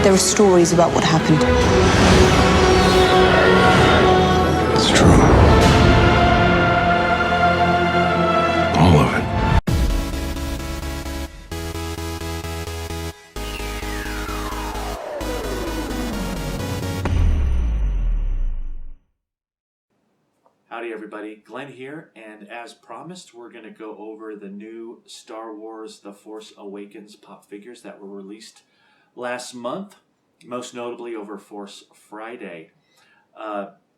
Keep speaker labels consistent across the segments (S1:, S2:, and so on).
S1: There are stories about what happened.
S2: It's true. All of it.
S3: Howdy everybody, Glenn here, and as promised, we're going to go over the new Star Wars The Force Awakens pop figures that were released last month, most notably over Force Friday.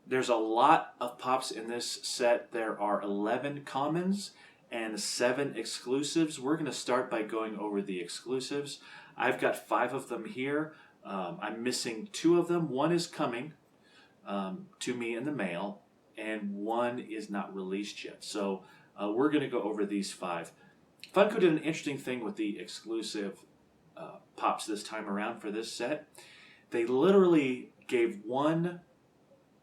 S3: There's a lot of pops in this set. There are 11 commons and 7 exclusives. We're going to start by going over the exclusives. I've got 5 of them here. I'm missing 2 of them. One is coming to me in the mail, and 1 is not released yet. So we're going to go over these 5. Funko did an interesting thing with the exclusive pops this time around for this set. They literally gave 1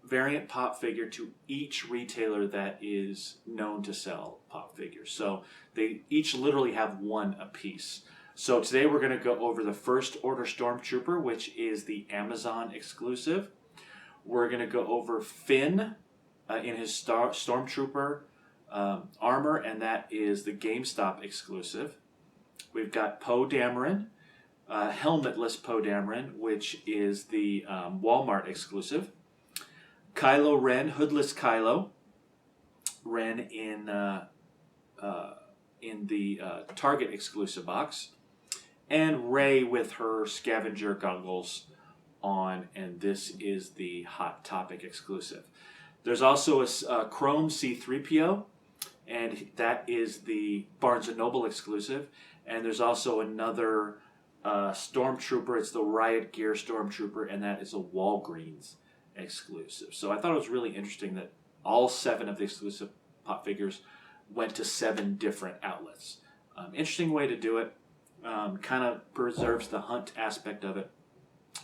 S3: variant pop figure to each retailer that is known to sell pop figures. So they each literally have 1 apiece. So today we're going to go over the First Order Stormtrooper, which is the Amazon exclusive. We're going to go over Finn in his Stormtrooper armor, and that is the GameStop exclusive. We've got Poe Dameron, helmetless Poe Dameron, which is the Walmart exclusive. Kylo Ren, hoodless Kylo Ren in the Target exclusive box, and Rey with her scavenger goggles on, and this is the Hot Topic exclusive. There's also a Chrome C-3PO, and that is the Barnes & Noble exclusive. And there's also another Stormtrooper. It's the Riot Gear Stormtrooper, and that is a Walgreens exclusive. So I thought it was really interesting that all 7 of the exclusive pop figures went to 7 different outlets. Interesting way to do it. Kind of preserves the hunt aspect of it.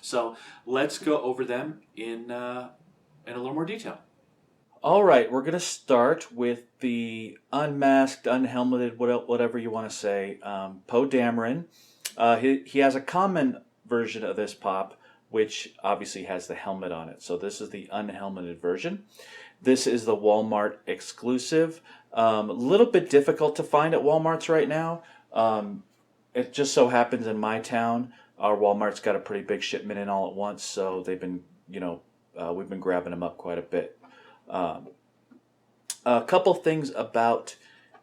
S3: So let's go over them in a little more detail. All right, we're going to start with the unmasked, unhelmeted, whatever you want to say, Poe Dameron. He has a common version of this pop, which obviously has the helmet on it. So this is the unhelmeted version. This is the Walmart exclusive. A little bit difficult to find at Walmarts right now. It just so happens in my town, our Walmart's got a pretty big shipment in all at once, so they've been, we've been grabbing them up quite a bit. A couple things about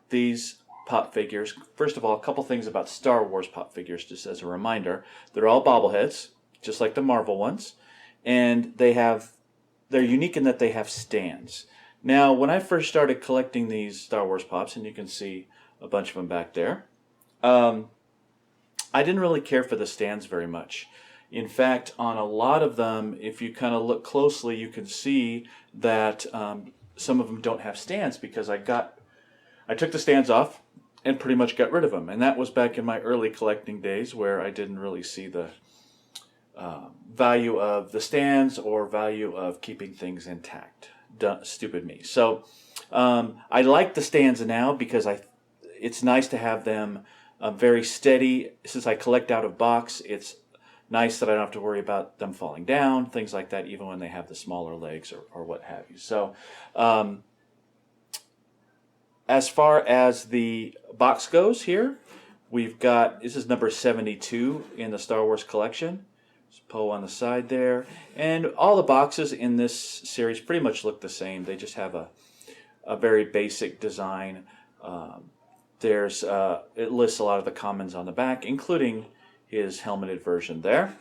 S3: these pop figures. First of all, a couple things about Star Wars pop figures, just as a reminder. They're all bobbleheads, just like the Marvel ones, and they're unique in that they have stands. Now, when I first started collecting these Star Wars pops, and you can see a bunch of them back there, I didn't really care for the stands very much. In fact, on a lot of them, if you kind of look closely, you can see that some of them don't have stands because I took the stands off and pretty much got rid of them. And that was back in my early collecting days where I didn't really see the value of the stands or value of keeping things intact. Stupid me. So I like the stands now because it's nice to have them very steady. Since I collect out of box, it's nice that I don't have to worry about them falling down, things like that, even when they have the smaller legs or what have you. So as far as the box goes here, we've got, this is number 72 in the Star Wars collection. There's Poe on the side there. And all the boxes in this series pretty much look the same. They just have a very basic design. It lists a lot of the commons on the back, including his helmeted version there.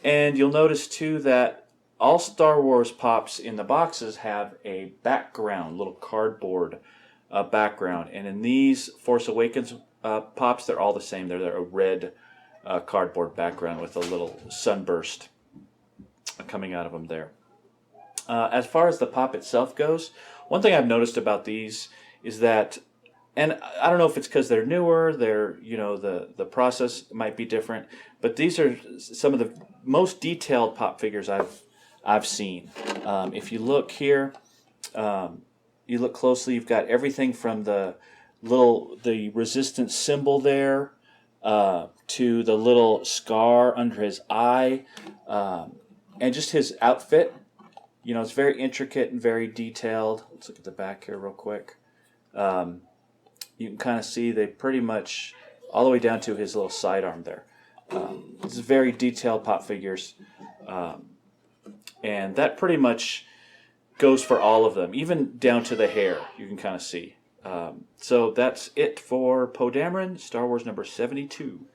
S3: And you'll notice too that all Star Wars pops in the boxes have a background, little cardboard background. And in these Force Awakens pops, they're all the same. They're a red cardboard background with a little sunburst coming out of them there. As far as the pop itself goes, one thing I've noticed about these is that, and I don't know if it's because they're newer, the process might be different, but these are some of the most detailed pop figures I've seen. If you look here, you look closely, you've got everything from the resistance symbol there,
S1: to the little scar under his eye, and just his outfit. You know, it's very intricate and very detailed. Let's look at the back here real quick. You can kind of see they pretty much, all the way down to his little sidearm there. This is very detailed pop figures. And that pretty much goes for all of them, even down to the hair, you can kind of see. So that's it for Poe Dameron, Star Wars number 72.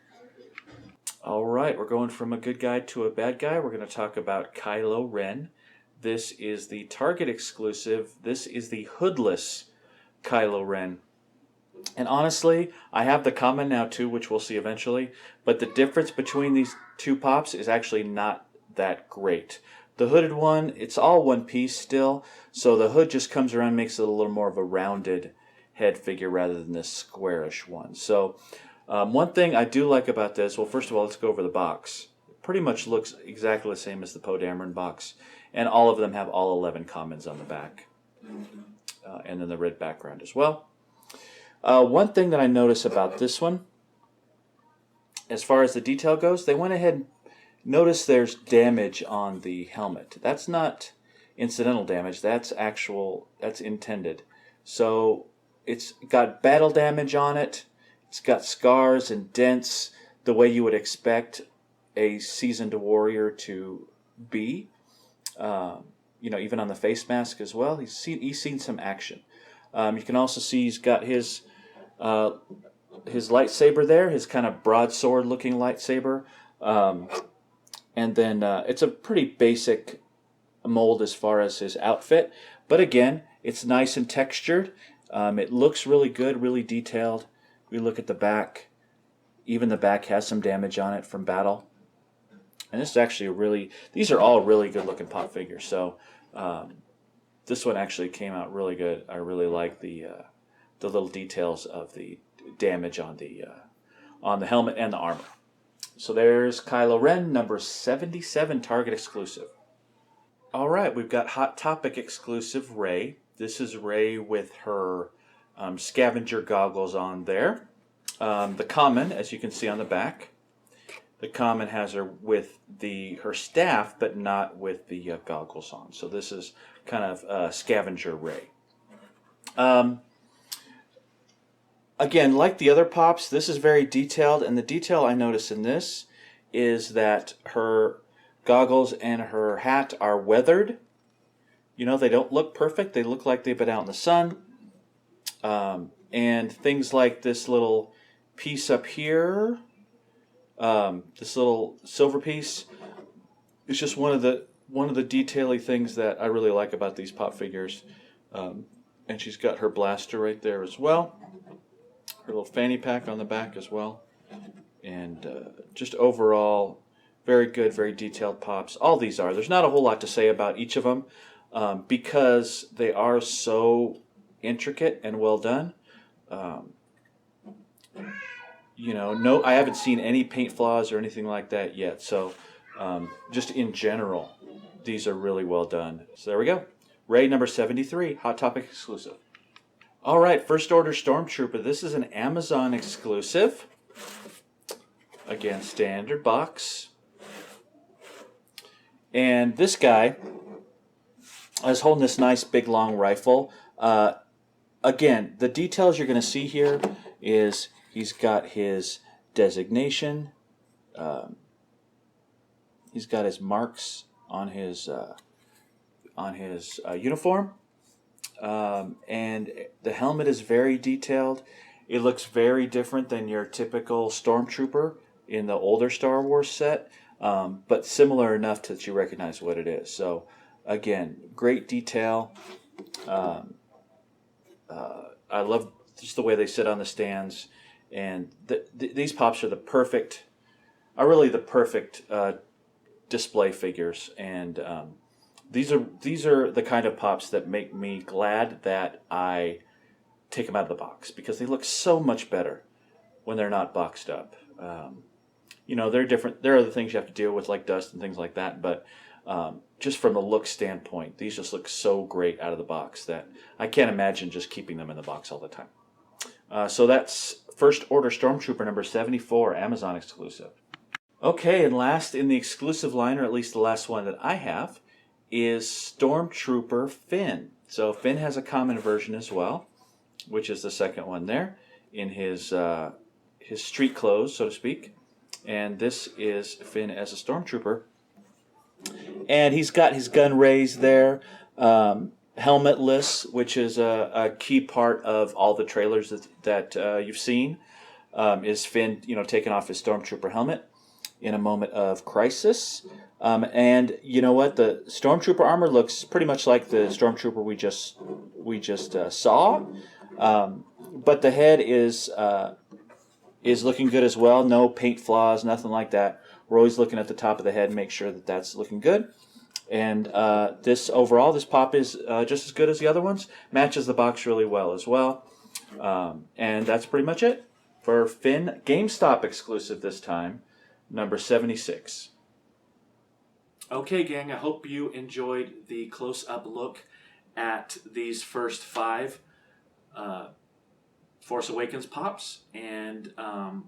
S1: All right, we're going from a good guy to a bad guy. We're going to talk about Kylo Ren. This is the Target exclusive. This is the hoodless Kylo Ren. And honestly, I have the common now too, which we'll see eventually. But the difference between these two pops is actually not that great. The hooded one, it's all one piece still. So the hood just comes around and makes it a little more of a rounded head figure rather than this squarish one. So one thing I do like about this, well, first of all, let's go over the box. It pretty much looks exactly the same as the Poe Dameron box. And all of them have all 11 commons on the back. And then the red background as well. One thing that I notice about this one, as far as the detail goes, they went ahead and noticed there's damage on the helmet. That's not incidental damage, that's intended. So it's got battle damage on it, it's got scars and dents the way you would expect a seasoned warrior to be. You know, even on the face mask as well, he's seen some action. You can also see he's got his lightsaber there, his kind of broadsword looking lightsaber. And then it's a pretty basic mold as far as his outfit. But again, it's nice and textured. It looks really good, really detailed. We look at the back. Even the back has some damage on it from battle. And this is actually these are all really good looking pop figures. So this one actually came out really good. I really like the little details of the damage on the helmet and the armor. So there's Kylo Ren, number 77, Target exclusive. All right, we've got Hot Topic exclusive Rey. This is Rey with her scavenger goggles on there. The common, as you can see on the back. The common has her with her staff, but not with the goggles on. So this is kind of scavenger Rey. Again, like the other pops, this is very detailed, and the detail I notice in this is that her goggles and her hat are weathered. You know, they don't look perfect. They look like they've been out in the sun. And things like this little piece up here, this little silver piece, is just one of the detail-y things that I really like about these pop figures. And she's got her blaster right there as well. Her little fanny pack on the back as well. And just overall, very good, very detailed pops. All these are. There's not a whole lot to say about each of them because they are so intricate and well done. You know, no, I haven't seen any paint flaws or anything like that yet. So just in general, these are really well done. So there we go. Rey number 73, Hot Topic exclusive. All right, First Order Stormtrooper. This is an Amazon exclusive. Again, standard box. And this guy is holding this nice big long rifle. Again, the details you're going to see here is he's got his designation. He's got his marks on his uniform. And the helmet is very detailed. It looks very different than your typical Stormtrooper in the older Star Wars set, but similar enough that you recognize what it is. So, again, great detail. I love just the way they sit on the stands, and these pops are really the perfect display figures, and these are the kind of pops that make me glad that I take them out of the box, because they look so much better when they're not boxed up. You know, they're different. There are other things you have to deal with, like dust and things like that, but just from a look standpoint, these just look so great out of the box that I can't imagine just keeping them in the box all the time. So that's First Order Stormtrooper number 74, Amazon exclusive. Okay, and last in the exclusive line, or at least the last one that I have, is Stormtrooper Finn. So Finn has a common version as well, which is the second one there in his street clothes, so to speak. And this is Finn as a Stormtrooper. And he's got his gun raised there, helmetless, which is a key part of all the trailers that you've seen, is Finn, taking off his Stormtrooper helmet in a moment of crisis. And you know what? The Stormtrooper armor looks pretty much like the Stormtrooper we just saw, but the head is looking good as well. No paint flaws, nothing like that. We're always looking at the top of the head and make sure that that's looking good. And this pop is just as good as the other ones. Matches the box really well as well. And that's pretty much it for Finn GameStop exclusive this time, number 76.
S3: Okay, gang, I hope you enjoyed the close-up look at these first 5 Force Awakens pops, and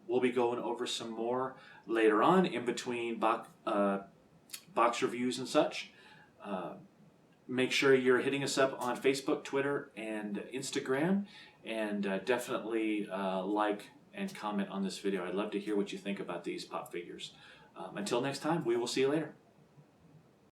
S3: we'll be going over some more later on in between box reviews and such. Make sure you're hitting us up on Facebook, Twitter, and Instagram, and definitely like and comment on this video. I'd love to hear what you think about these pop figures. Until next time, we will see you later.